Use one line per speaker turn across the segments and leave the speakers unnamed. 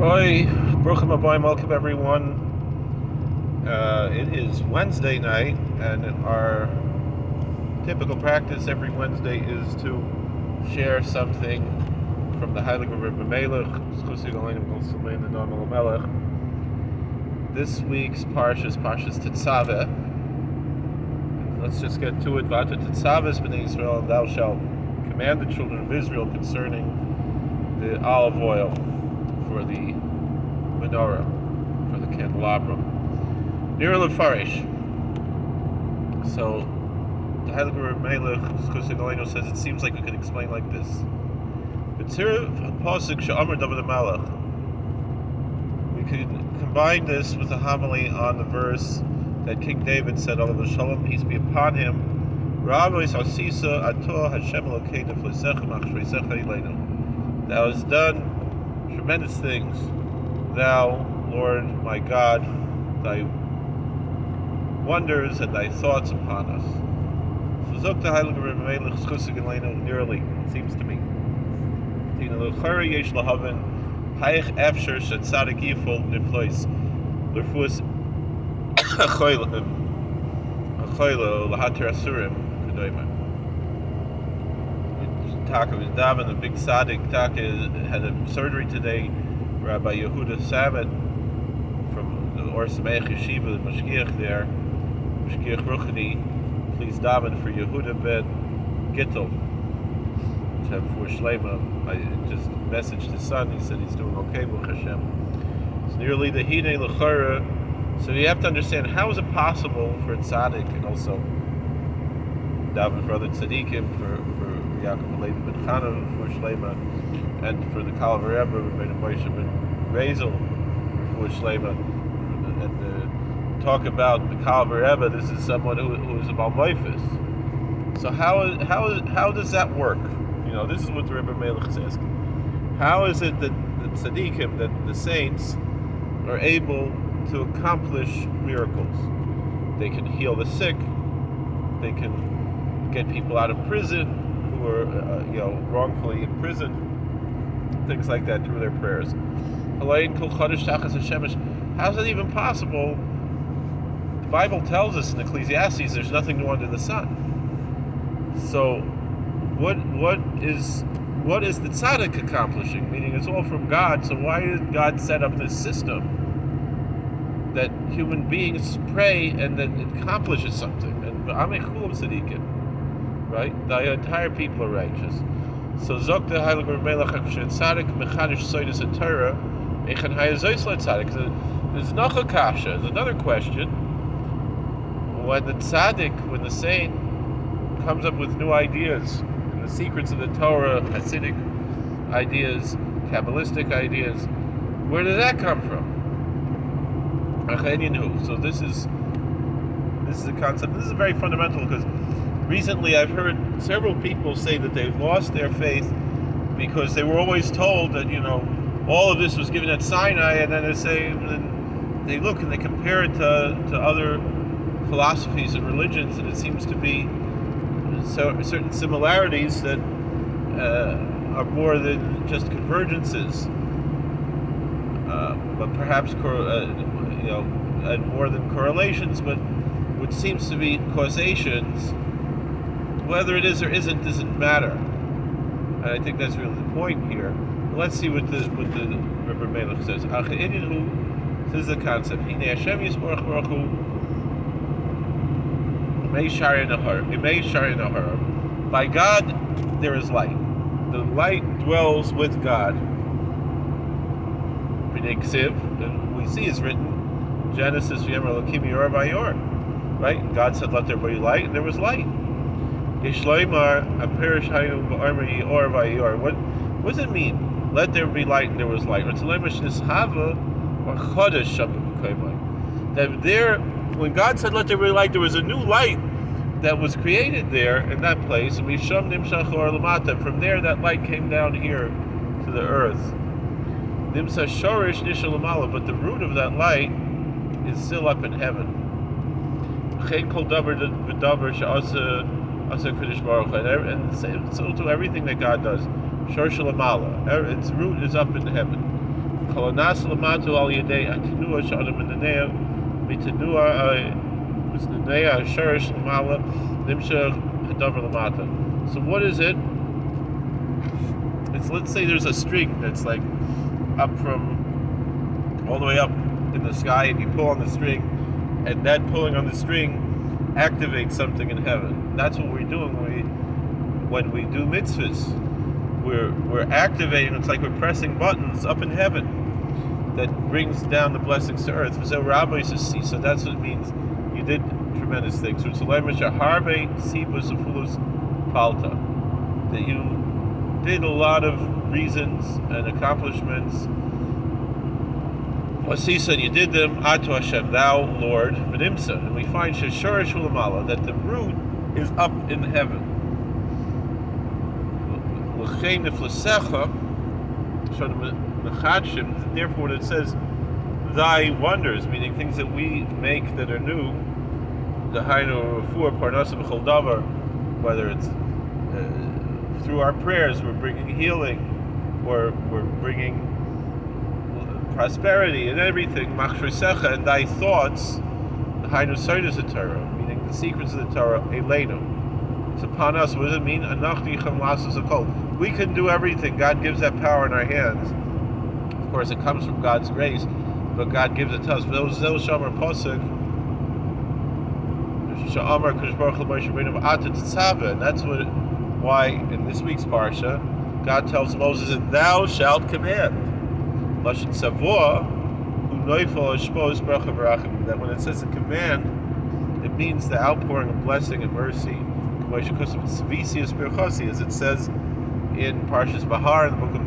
Oi, Bruchim Aboim, welcome everyone. It is Wednesday night, and our typical practice every Wednesday is to share something from the Heilige Rebbe Melech, Noam Elimelech. This week's Parshas Tetzaveh. Let's just get to it. Vata Tetzaveh b'nei Israel, and thou shalt command the children of Israel concerning the olive oil for the menorah, for the candelabrum. Nir Lefarish. So the Heilige Rebbe Melech says it seems like we could explain like this. We could combine this with a homily on the verse that King David said, "Olav Shalom, peace be upon him. Thou hast done tremendous things, thou, Lord, my God, thy wonders and thy thoughts upon us." So Zok the Heilige Rebbe Melech Schusig Elenu nearly, it seems to me. Tina L'chara Yesh Lahaven Haich Efsher Shet Tzadik Yifol Niflois L'Rfuas Achoyle L'Hater Asurim Kedoyma. Taka was Davin, the big tzaddik. Taka had a surgery today. Rabbi Yehuda Samet from the Or Sameach Yeshiva, the Mashgiach there, Mashgiach Ruchani, please daven for Yehuda ben Gittel to have for Shlema. I just messaged his son. He said he's doing okay, Baruch Hashem. It's nearly the Hine L'chara. So you have to understand, how is it possible for a tzaddik, and also daven for other tzaddikim, for Yaakov Alevi ben Chana for Shlema, and for the Kalvar Rebbe, Rebbeinu Moshe ben Rezel for Shlema, and talk about the Kalvar Rebbe. This is someone who is about Moifis. So how does that work? You know, this is what the Rebbe Melech is asking. How is it that the tzaddikim, that the saints, are able to accomplish miracles? They can heal the sick. They can get people out of prison who are wrongfully imprisoned, things like that, through their prayers. How is that even possible? The Bible tells us in Ecclesiastes there's nothing new under the sun. So what is the tzaddik accomplishing? Meaning it's all from God. So why did God set up this system that human beings pray and then it accomplishes something? And right? The entire people are righteous. So Zok the Heilige Rebbe Melech Tzaddik Mechadish Soides HaTorah Echan Hayazois LeTzaddik. There's Nacha Kasha. There's another question. When the tzaddik, when the saint comes up with new ideas, and the secrets of the Torah, Hasidic ideas, Kabbalistic ideas, where did that come from? So this is a concept. This is very fundamental, because recently I've heard several people say that they've lost their faith because they were always told that, all of this was given at Sinai, and then they look and they compare it to other philosophies and religions, and it seems to be certain similarities that are more than just convergences, but perhaps and more than correlations, but which seems to be causations. Whether it is or isn't doesn't matter, and I think that's really the point here. But let's see what the Rebbe Melech says. This is the concept. By God there is light. The light dwells with God. And we see it's written Genesis, right? God said, "Let there be light," and there was light. What does it mean? Let there be light, and there was light. That there, when God said, "Let there be light," there was a new light that was created there in that place. And from there, that light came down here to the earth. But the root of that light is still up in heaven. And so to everything that God does. Its root is up in heaven. Kolonas lamatu al yedei atinua shadam menanea mitanua misnanea sherish lamala nimshach hadavar lamata. So what is it? It's, let's say there's a string that's like up from all the way up in the sky, and you pull on the string, and that pulling on the string activates something in heaven. That's what we're doing when we do mitzvahs. We're activating. It's like we're pressing buttons up in heaven that brings down the blessings to earth. So Rabbi used to see. So that's what it means. You did tremendous things. That you did a lot of reasons and accomplishments. Wasisa, and you did them. Atu Hashem, thou Lord, v'nimsa, and we find sheshorish ulamala, that the root is up in heaven. L'chein niflasecha, therefore, when it says thy wonders, meaning things that we make that are new, the hainu refuah parnasa b'chol davar, whether it's through our prayers, we're bringing healing, or we're bringing prosperity and everything, machshresecha, and thy thoughts, the hainu sodas of Torah, meaning the secrets of the Torah, eleinu. It's upon us. What does it mean? We can do everything. God gives that power in our hands. Of course, it comes from God's grace, but God gives it to us. And that's why in this week's parsha, God tells Moses, "And thou shalt command." That when it says a command, it means the outpouring of blessing and mercy. As it says in Parshas Bahar, in the book of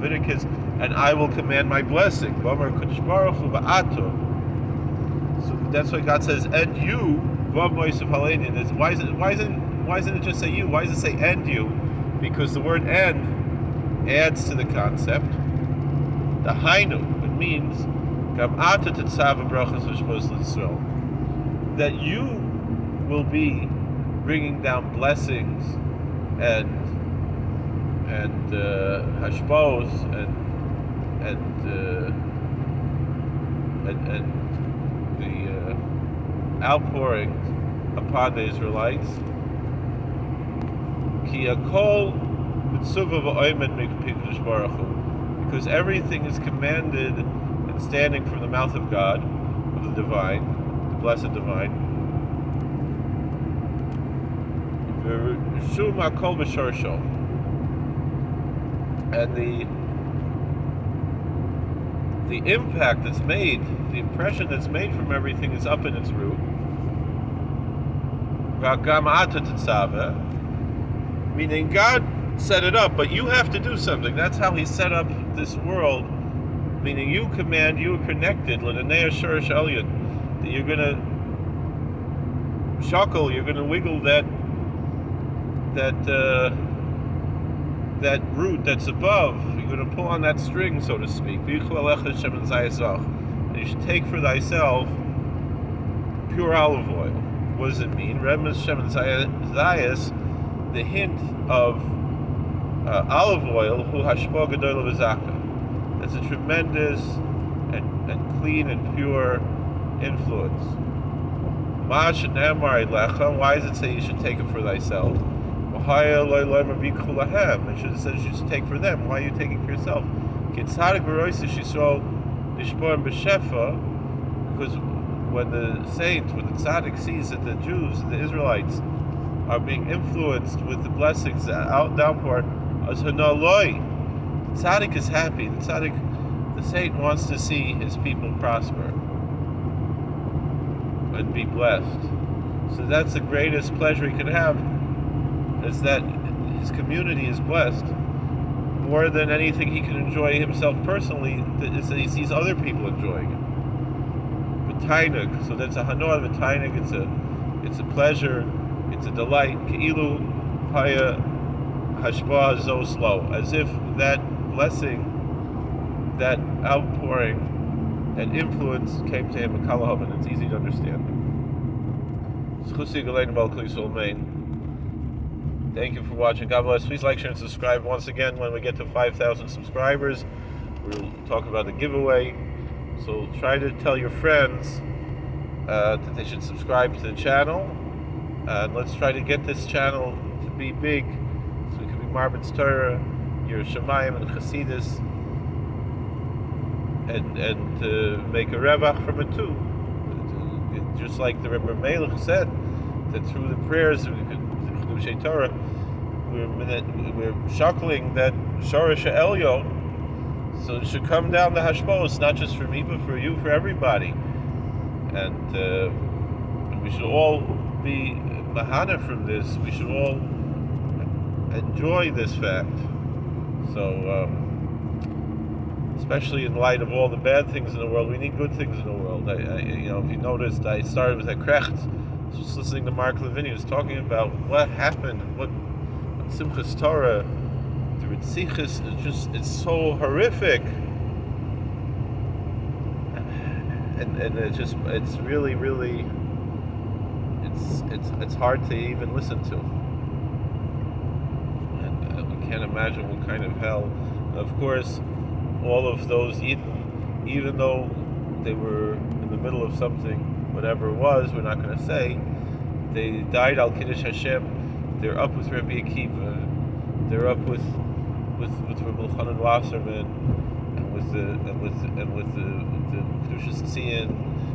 Leviticus, and I will command my blessing. So that's why God says, and you, why isn't it just say you? Why does it say and you? Because the word and adds to the concept. The hainu, it means that you will be bringing down blessings and hashbos and the outpouring upon the Israelites. Because everything is commanded and standing from the mouth of God, of the divine, the blessed divine. And the impact that's made, the impression that's made from everything is up in its root. Meaning God set it up, but you have to do something. That's how He set up this world. Meaning you command, you are connected. That you're going to shuckle, you're going to wiggle that root that's above. You're going to pull on that string, so to speak. And you should take for thyself pure olive oil. What does it mean? The hint of olive oil, that's a tremendous and clean and pure influence. Why does it say you should take it for thyself? It should have said you should take for them. Why are you taking for yourself? Because when the tzaddik sees that the Jews, the Israelites, are being influenced with the blessings, the downpour, the tzaddik is happy. The saint wants to see his people prosper and be blessed. So that's the greatest pleasure he can have, is that his community is blessed. More than anything he can enjoy himself personally, is that he sees other people enjoying it. V'tainug, so that's a hanoah v'tainug. It's a pleasure, it's a delight. Ke'ilu haya hashba zo slow, as if that blessing, that outpouring, that influence came to him in Kalahov, and it's easy to understand. Thank you for watching. God bless. Please like, share, and subscribe. Once again, when we get to 5,000 subscribers, we'll talk about the giveaway. So try to tell your friends that they should subscribe to the channel. And let's try to get this channel to be big, so we can be Marbitz Torah, Yer Shamayim, and Chasidus, and to make a revach from it too. Just like the Rebbe Melech said, that through the prayers of the Chedushei Torah, we're shackling that Shorish Elyon, so it should come down the hashbos, not just for me, but for you, for everybody. And we should all be mahana from this. We should all enjoy this fact. So, especially in light of all the bad things in the world, we need good things in the world. If you noticed, I started with a krecht, just listening to Mark Levin. He was talking about what happened, what Simchas Torah, the Ritzichus, it's so horrific. And it's really, really, it's hard to even listen to. And we can't imagine what kind of hell. Of course, all of those Yidden, even though they were in the middle of something, whatever it was, we're not going to say, they died al Kiddush Hashem. They're up with Rabbi Akiva. They're up with Rabbi Chanan Wasserman, and with the Kedushas Tzion,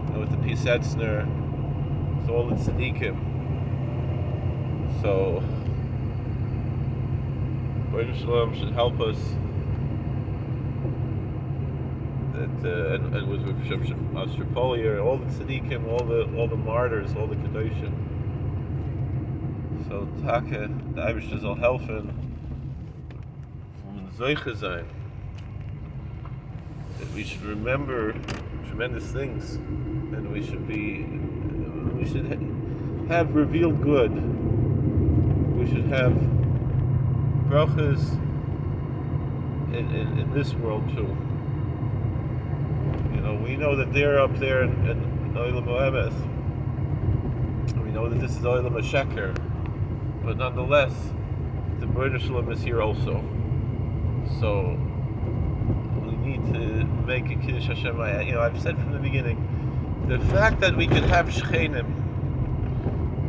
and with the Pisetzner. So all the tzaddikim. So Baruch Shalom should help us. And with Astropolier, all the tzaddikim, all the martyrs, all the kedoshim. So Take, the Eibishter soll helfen, Zoiche sein. That we should remember tremendous things, and we should have revealed good. We should have brachas in this world too. We know that they're up there in Olam Oemes. We know that this is Olam HaSheker. But nonetheless, the B'nai Shalom is here also. So we need to make a Kiddush Hashem. I've said from the beginning, the fact that we could have Shchenim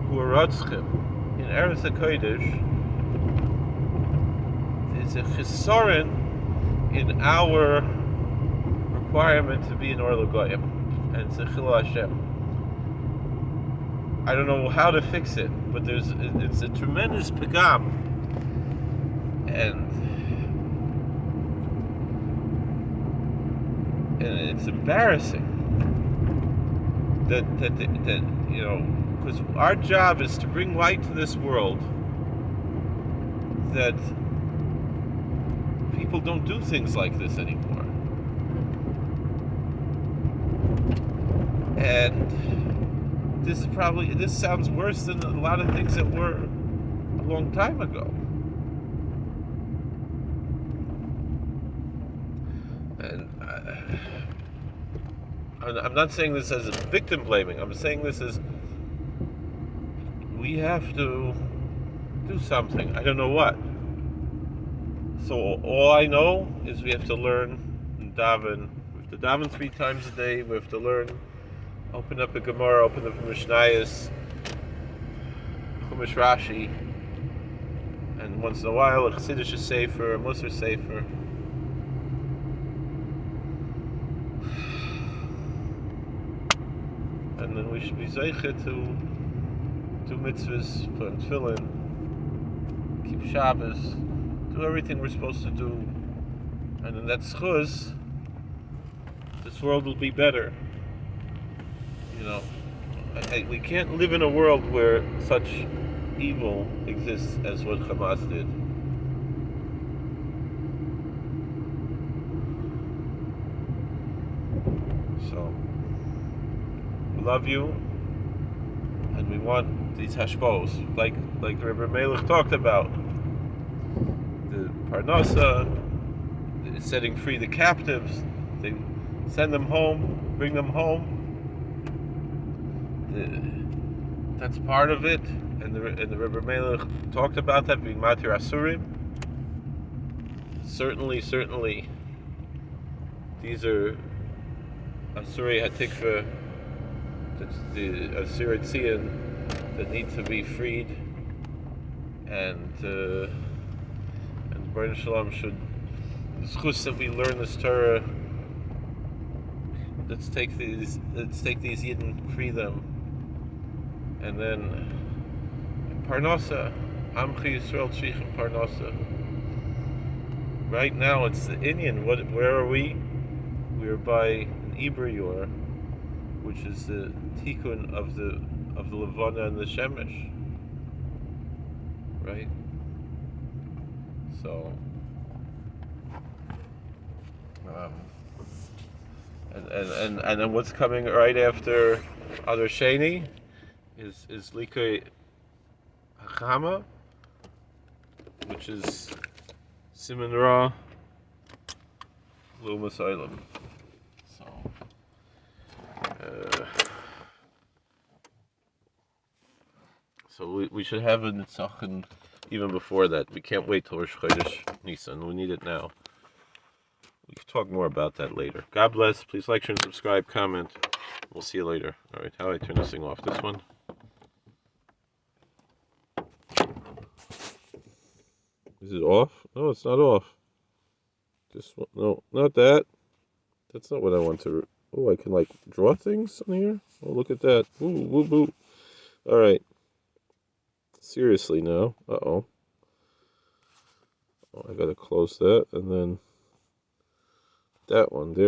who are Rotzchim in Eretz HaKodesh is a chisorin in our requirement to be in Or L'Goyim, and it's a Chilul Hashem. I don't know how to fix it, but it's a tremendous pagam, and it's embarrassing that because our job is to bring light to this world, that people don't do things like this anymore. And this sounds worse than a lot of things that were a long time ago. And I'm not saying this as a victim blaming. I'm saying this as we have to do something. I don't know what. So all I know is we have to learn and daven. We have to daven 3 times a day. We have to learn. Open up a Gemara, open up a Mishnayos, Chumash Rashi, and once in a while a Chassidish Sefer, a Musar Sefer. And then we should be Zeiche to do mitzvahs, put on tefillin, keep Shabbos, do everything we're supposed to do. And in that schuz, this world will be better. We can't live in a world where such evil exists as what Hamas did. So, we love you, and we want these hashbos, like the Rebbe Melech talked about, the Parnasa, setting free the captives, they send them home, bring them home. That's part of it, and the Rebbe Melech talked about that being Matir Asurim. Certainly, These are Asuri Hatikva, that's the Asuri Tzion that need to be freed, and Baruch Shalom should, the schus that we learn this Torah. Let's take these Yidden, free them, and then Parnasa, Amchi Yisrael Tzrichim Parnasa. Right now it's the Indian. Where are we? We are by an Iber, which is the tikkun of the Levana and the Shemesh, right? So, and then what's coming right after Adar Sheni is Likei Hachama, which is Siman Ra Lumas Olam. So we should have a Nitzachon even before that. We can't wait till Rosh Chodesh Nisan. We need it now. We can talk more about that later. God bless. Please like, share, and subscribe, comment. We'll see you later. All right, how do I turn this thing off? This one? Is it off? No, it's not off. This one? No, not that. That's not what I want to... Oh, I can like draw things on here? Oh, look at that. Ooh, woo, boo. All right. Seriously now. Uh-oh. Oh, I gotta close that, and then that one. There